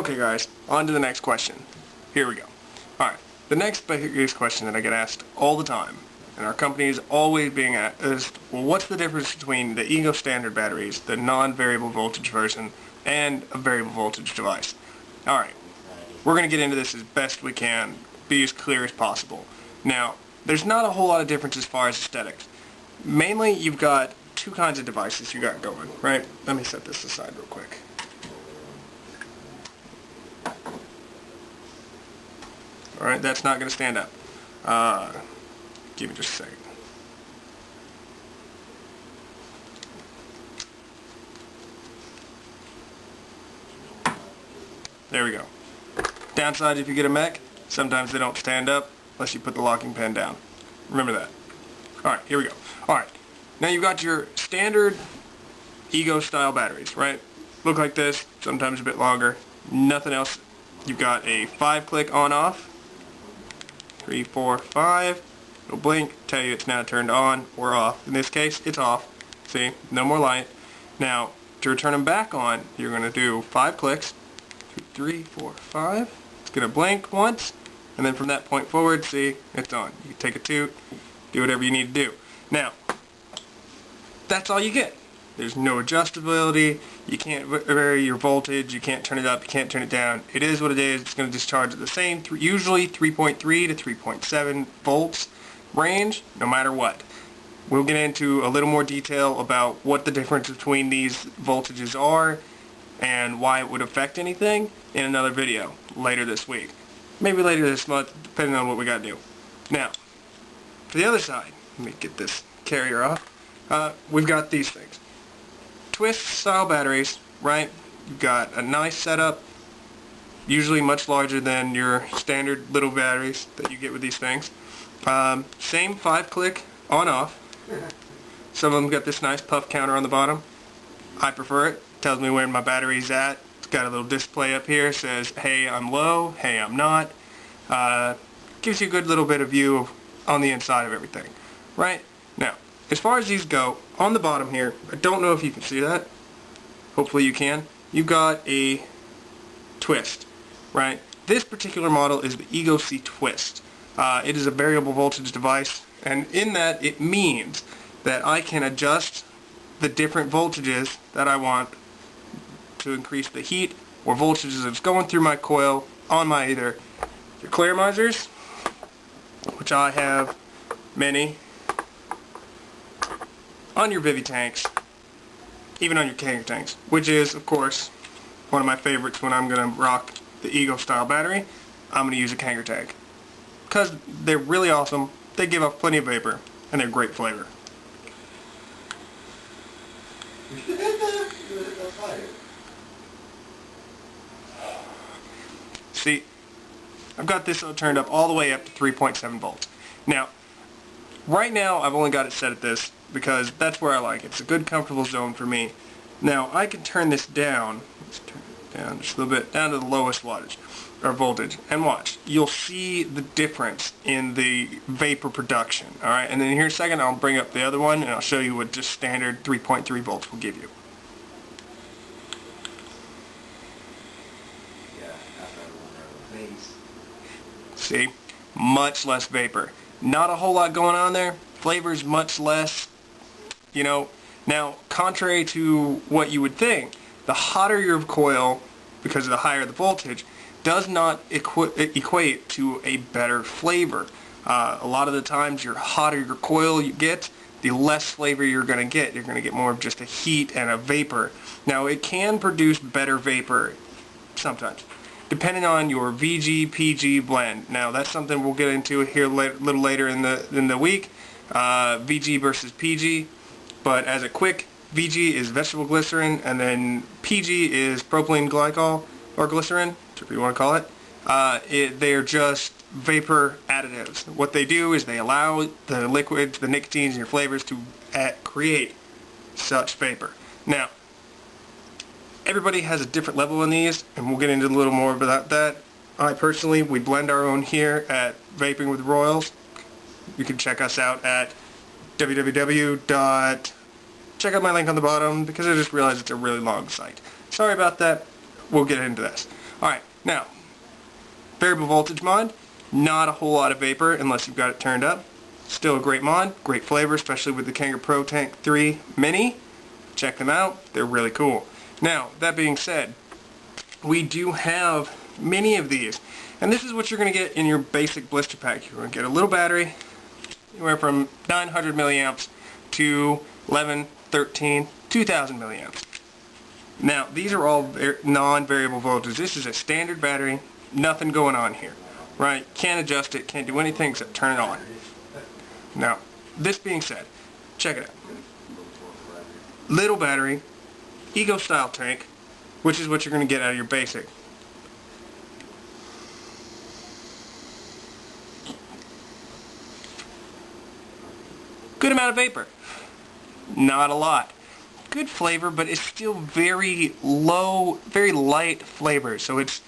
Okay guys, on to the next question. Here we go. Alright, the next biggest question that I get asked all the time, and our company is always being asked, is, well, what's the difference between the Ego standard batteries, the non-variable voltage version, and a variable voltage device? Alright, we're going to get into this as best we can, be as clear as possible. Now, there's not a whole lot of difference as far as aesthetics. Mainly, you've got two kinds of devices you got going, right? Let me set this aside real quick. Alright, that's not going to stand up. Give me just a second. There we go. Downside, if you get a mech, sometimes they don't stand up unless you put the locking pin down. Remember that. Alright, here we go. Alright, now you've got your standard Ego style batteries, right? Look like this, sometimes a bit longer. Nothing else. You've got a 5-click on-off. 3, 4, 5. It'll blink, tell you it's now turned on or off. In this case, it's off. See, no more light. Now, to return them back on, you're going to do 5 clicks. 2, 3, 4, 5. It's going to blink once, and then from that point forward, see, it's on. You can take a toot, do whatever you need to do. Now, that's all you get. There's no adjustability. You can't vary your voltage. You can't turn it up. You can't turn it down. It is what it is. It's going to discharge at the same, usually 3.3 to 3.7 volts range, no matter what. We'll get into a little more detail about what the difference between these voltages are and why it would affect anything in another video later this week. Maybe later this month, depending on what we got to do. Now, for the other side, let me get this carrier off. We've got these things. Twist style batteries, right? You've got a nice setup, usually much larger than your standard little batteries that you get with these things. Same 5-click on-off. Some of them got this nice puff counter on the bottom. I prefer it. Tells me where my battery's at. It's got a little display up here. Says, hey, I'm low. Hey, I'm not. Gives you a good little bit of view on the inside of everything. Right? Now, as far as these go, on the bottom here, I don't know if you can see that. Hopefully you can. You've got a twist. Right? This particular model is the Ego C Twist. It is a variable voltage device, and in that it means that I can adjust the different voltages that I want to increase the heat or voltages that's going through my coil on my either your clearizers, which I have many, on your Vivi tanks, even on your Kanger tanks, which is, of course, one of my favorites when I'm going to rock the Ego style battery. I'm going to use a Kanger tank. Because they're really awesome, they give off plenty of vapor, and they're great flavor. See, I've got this turned up all the way up to 3.7 volts. Now, right now I've only got it set at this because that's where I like it. It's a good comfortable zone for me. Now, I can turn this down, let's turn it down just a little bit, down to the lowest wattage. Or voltage, and watch, you'll see the difference in the vapor production. Alright, and then here in a second I'll bring up the other one and I'll show you what just standard 3.3 volts will give you. See, much less vapor. Not a whole lot going on there. Flavor's much less, you know. Now, contrary to what you would think, the hotter your coil, because of the higher the voltage, does not equate to a better flavor. A lot of the times, the hotter your coil you get, the less flavor you're going to get. You're going to get more of just a heat and a vapor. Now, it can produce better vapor sometimes, depending on your VG, PG blend. Now, that's something we'll get into here a little later in the week, VG versus PG. But as a quick, VG is vegetable glycerin, and then PG is propylene glycol, or glycerin, whatever you want to call it. They're just vapor additives. What they do is they allow the liquids, the nicotines, and your flavors to create such vapor. Now, everybody has a different level in these, and we'll get into a little more about that. I personally, we blend our own here at Vaping with Royals. You can check us out at www. Check out my link on the bottom, because I just realized it's a really long site. Sorry about that. We'll get into this. Alright, now, variable voltage mod, not a whole lot of vapor unless you've got it turned up. Still a great mod, great flavor, especially with the Kangaroo Pro Tank 3 Mini. Check them out, they're really cool. Now, that being said, we do have many of these, and this is what you're going to get in your basic blister pack. You're going to get a little battery, anywhere from 900 milliamps to 11, 13, 2000 milliamps. Now, these are all non-variable voltage. This is a standard battery, nothing going on here, right? Can't adjust it, can't do anything except turn it on. Now, this being said, check it out. Little battery, Ego style tank, which is what you're going to get out of your basic. Good amount of vapor. Not a lot. Good flavor, but it's still very low, very light flavor, so it's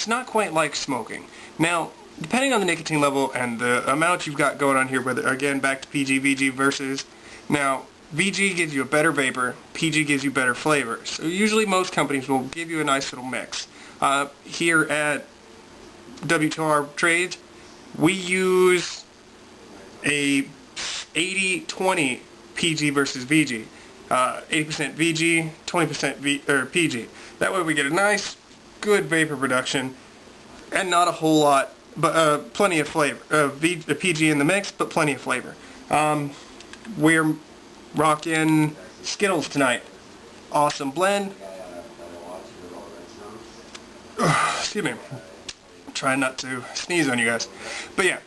not quite like smoking. Now, depending on the nicotine level and the amount you've got going on here, whether, again, back to PG, VG versus, now, VG gives you a better vapor, PG gives you better flavor. So usually most companies will give you a nice little mix. Here at W2R Trades, we use a 80-20 PG versus VG. 80% VG, 20% PG. That way we get a nice, good vapor production, and not a whole lot, but plenty of flavor. PG in the mix, but plenty of flavor. We're rocking Skittles tonight. Awesome blend. Excuse me. I'm trying not to sneeze on you guys. But yeah,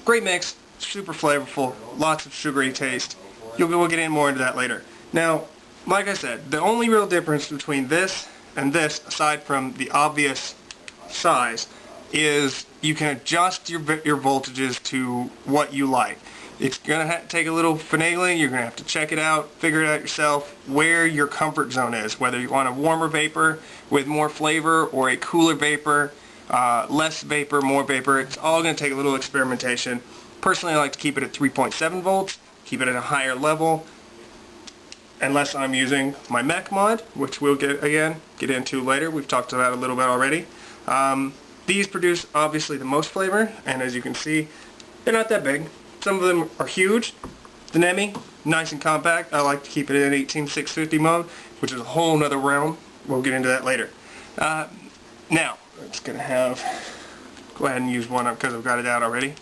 great mix, super flavorful, lots of sugary taste. We'll get in more into that later. Now, like I said, the only real difference between this and this, aside from the obvious size, is you can adjust your voltages to what you like. It's going to take a little finagling. You're going to have to check it out, figure it out yourself, where your comfort zone is, whether you want a warmer vapor with more flavor or a cooler vapor, less vapor, more vapor. It's all going to take a little experimentation. Personally, I like to keep it at 3.7 volts, keep it at a higher level, unless I'm using my mech mod, which we'll get into later. We've talked about it a little bit already. These produce obviously the most flavor, and as you can see, they're not that big. Some of them are huge. The Nemi, nice and compact. I like to keep it in 18650 mode, which is a whole nother realm. We'll get into that later. Now, I'm just going to go ahead and use one up because I've got it out already.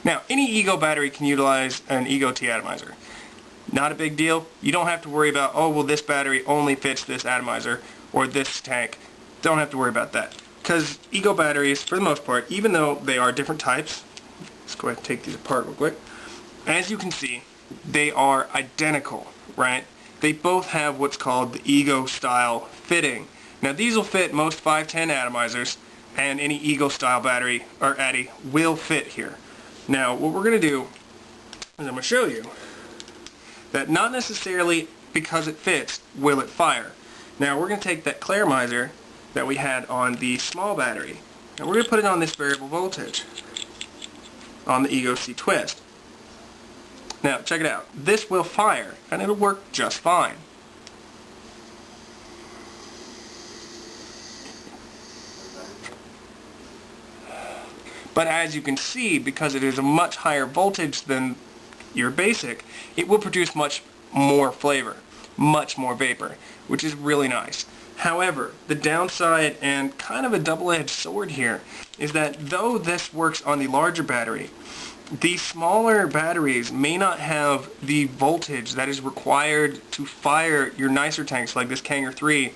Now, any Ego battery can utilize an Ego T atomizer. Not a big deal. You don't have to worry about, oh, well, this battery only fits this atomizer or this tank. Don't have to worry about that. Because Ego batteries, for the most part, even though they are different types, let's go ahead and take these apart real quick. As you can see, they are identical, right? They both have what's called the Ego style fitting. Now, these will fit most 510 atomizers, and any Ego style battery or Addy will fit here. Now, what we're going to do is I'm going to show you that not necessarily because it fits will it fire. Now, we're going to take that claramizer that we had on the small battery, and we're going to put it on this variable voltage on the Ego C twist. Now, check it out. This will fire, and it'll work just fine. But as you can see, because it is a much higher voltage than your basic, it will produce much more flavor, much more vapor, which is really nice. However, the downside and kind of a double-edged sword here is that though this works on the larger battery, the smaller batteries may not have the voltage that is required to fire your nicer tanks like this Kangaroo 3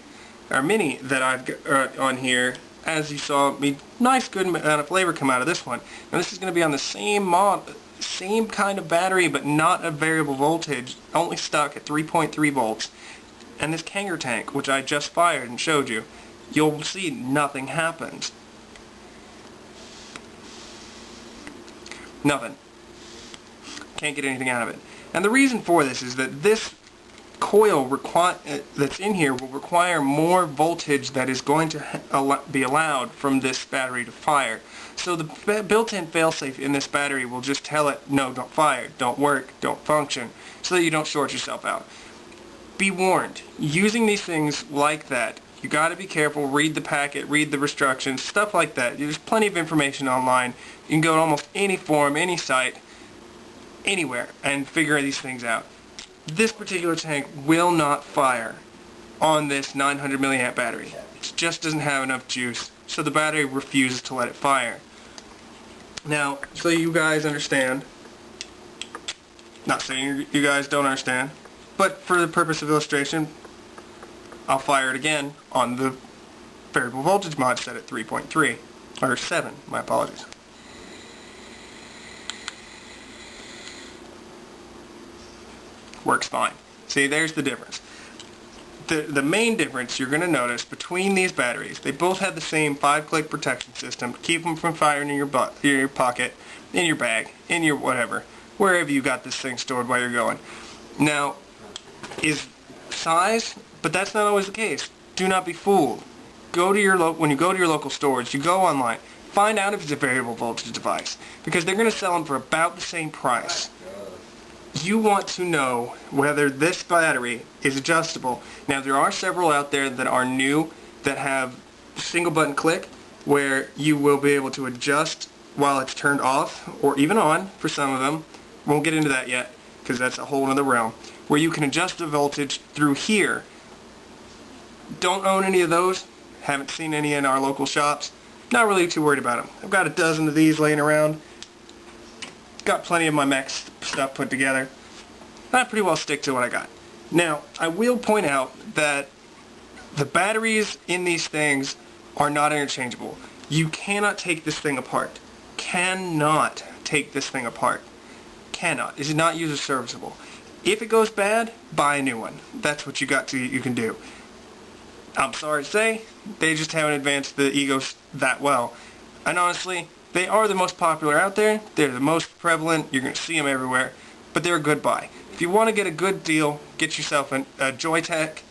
or Mini that I've got on here. As you saw, nice good amount of flavor come out of this one. Now this is going to be on the same kind of battery, but not a variable voltage, only stuck at 3.3 volts. And this Kangaroo tank, which I just fired and showed you, you'll see nothing happens. Nothing. Can't get anything out of it. And the reason for this is that this coil that's in here will require more voltage that is going to be allowed from this battery to fire. So the built-in failsafe in this battery will just tell it, no, don't fire, don't work, don't function, so that you don't short yourself out. be warned, using these things like that, you got to be careful, read the packet, read the instructions, stuff like that. There's plenty of information online. You can go to almost any forum, any site, anywhere, and figure these things out. This particular tank will not fire on this 900 milliamp battery. It just doesn't have enough juice, so the battery refuses to let it fire. Now, so you guys understand, not saying you guys don't understand, but for the purpose of illustration, I'll fire it again on the variable voltage mod set at 3.3, or 7, my apologies. Works fine. See, there's the difference. The main difference you're going to notice between these batteries, they both have the same 5-click protection system to keep them from firing in your pocket, in your bag, in your whatever, wherever you got this thing stored while you're going. Now, is size, but that's not always the case. Do not be fooled. Go to your when you go to your local stores, you go online, find out if it's a variable voltage device, because they're going to sell them for about the same price. You want to know whether this battery is adjustable. Now, there are several out there that are new that have single button click where you will be able to adjust while it's turned off or even on for some of them. Won't get into that yet because that's a whole other realm, where you can adjust the voltage through here. Don't own any of those. Haven't seen any in our local shops. Not really too worried about them. I've got a dozen of these laying around. Got plenty of my mech stuff put together. I pretty well stick to what I got. Now, I will point out that the batteries in these things are not interchangeable. You cannot take this thing apart. Cannot take this thing apart. Cannot. It is not user serviceable. If it goes bad, buy a new one. That's what you can do. I'm sorry to say, they just haven't advanced the egos that well. And honestly, they are the most popular out there. They're the most prevalent. You're going to see them everywhere. But they're a good buy. If you want to get a good deal, get yourself a Joytech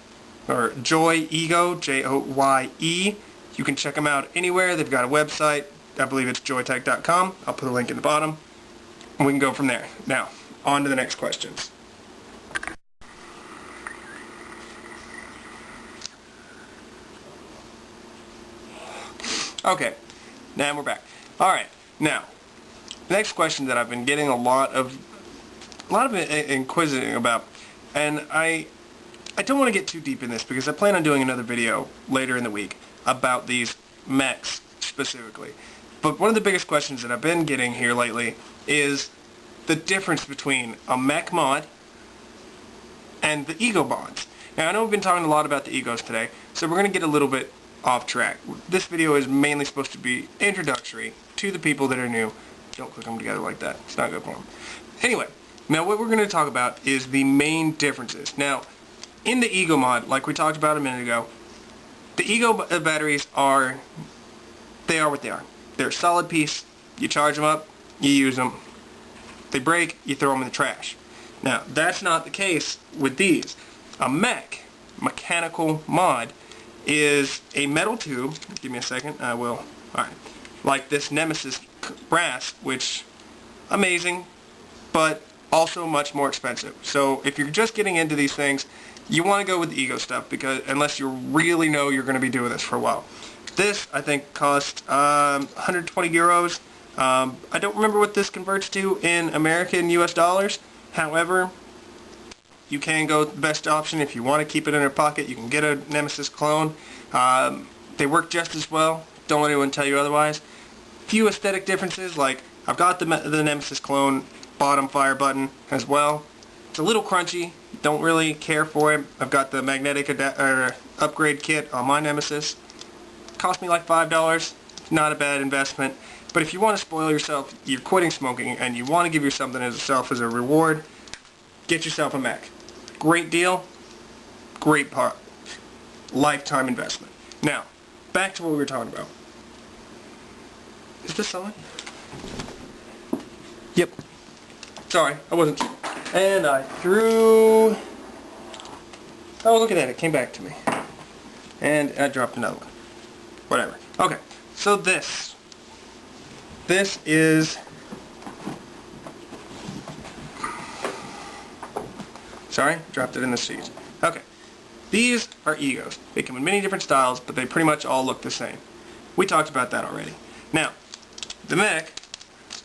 or Joy Ego, Joye. You can check them out anywhere. They've got a website. I believe it's joytech.com. I'll put a link in the bottom. And we can go from there. Now, on to the next questions. Okay, now we're back. Alright, now, the next question that I've been getting a lot of inquisiting about, and I don't want to get too deep in this because I plan on doing another video later in the week about these mechs specifically. But one of the biggest questions that I've been getting here lately is the difference between a mech mod and the ego mods. Now, I know we've been talking a lot about the egos today, so we're going to get a little bit off track. This video is mainly supposed to be introductory to the people that are new. Don't click them together like that. It's not good for them. Anyway, now what we're going to talk about is the main differences. Now, in the ego mod, like we talked about a minute ago, the ego batteries are what they are. They're a solid piece. You charge them up, you use them. They break, you throw them in the trash. Now, that's not the case with these. A mechanical mod, is a metal tube. Give me a second, I will. Alright. Like this Nemesis brass, which, amazing, but also much more expensive. So if you're just getting into these things, you want to go with the ego stuff, because unless you really know you're going to be doing this for a while. This, I think, cost 120 euros. I don't remember what this converts to in American US dollars. However, you can go with the best option. If you want to keep it in your pocket, you can get a Nemesis clone. They work just as well. Don't let anyone tell you otherwise. Few aesthetic differences, like I've got the Nemesis clone bottom fire button as well. It's a little crunchy. Don't really care for it. I've got the magnetic upgrade kit on my Nemesis. Cost me like $5. Not a bad investment. But if you want to spoil yourself, you're quitting smoking, and you want to give yourself something as a reward, get yourself a mech. Great deal, great part, lifetime investment. Now, back to what we were talking about. Is this on? Yep. Sorry, I wasn't. And I threw... Oh, look at that, it came back to me. And I dropped another one. Whatever. Okay, so this is... Sorry, dropped it in the seat. Okay, these are egos. They come in many different styles, but they pretty much all look the same. We talked about that already. Now, the mech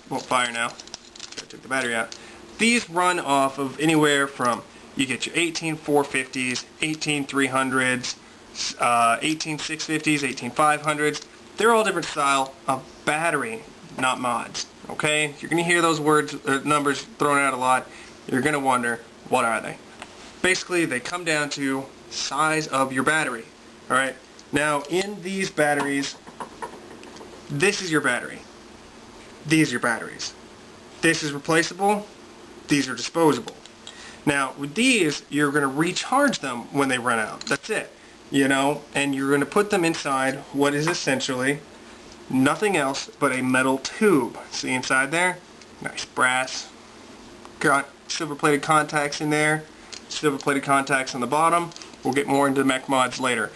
won't fire now. I took the battery out. These run off of anywhere from, you get your 18450s, 18300s, 18650s, 18500s. They're all different style of battery, not mods. Okay? You're going to hear those words, numbers thrown out a lot. You're going to wonder, what are they? Basically, they come down to size of your battery. Alright? Now, in these batteries, this is your battery. These are your batteries. This is replaceable. These are disposable. Now, with these, you're going to recharge them when they run out. That's it. You know, and you're going to put them inside what is essentially nothing else but a metal tube. See inside there? Nice brass. Got silver-plated contacts in there. Silver-plated contacts on the bottom. We'll get more into the mech mods later.